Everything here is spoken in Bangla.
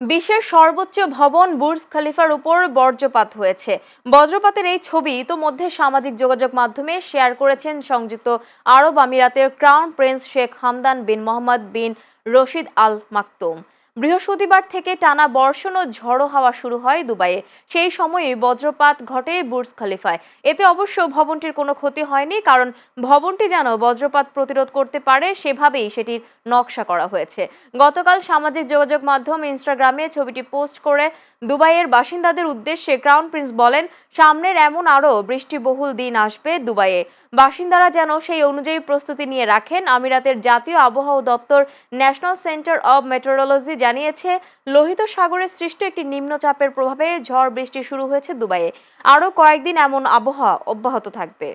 বিশ্বের সর্বোচ্চ ভবন বুর্জ খলিফার উপর বজ্রপাত হয়েছে। বজ্রপাতের এই ছবি ইতোমধ্যে সামাজিক যোগাযোগ মাধ্যমে শেয়ার করেছেন সংযুক্ত আরব আমিরাতের ক্রাউন প্রিন্স শেখ হামদান বিন মোহাম্মদ বিন রশিদ আল মাকতুম। বৃহস্পতিবার থেকে টানা বর্ষণ ও ঝড়ো হাওয়া শুরু হয় দুবাইয়ে। সেই সময়ই বজ্রপাত ঘটে বুর্জ খলিফায়। এতে অবশ্য ভবনটির কোনো ক্ষতি হয়নি, কারণ ভবনটি যেন বজ্রপাত প্রতিরোধ করতে পারে সেভাবেই সেটির নকশা করা হয়েছে। গতকাল সামাজিক যোগাযোগ মাধ্যম ইনস্টাগ্রামে ছবিটি পোস্ট করে দুবাইয়ের বাসিন্দাদের উদ্দেশ্যে ক্রাউন প্রিন্স বলেন, সামনের এমন আরও বৃষ্টিবহুল দিন আসবে দুবাইয়ে। বাসিন্দারা যেন সেই অনুযায়ী প্রস্তুতি নিয়ে রাখেন। আমিরাতের জাতীয় আবহাওয়া দপ্তর ন্যাশনাল সেন্টার অব মেটেরোলজি জানিয়েছে, লোহিত সাগরে সৃষ্ট একটি নিম্নচাপের প্রভাবে ঝড় বৃষ্টি শুরু হয়েছে দুবাইয়ে। আরও কয়েকদিন এমন আবহাওয়া অব্যাহত থাকবে।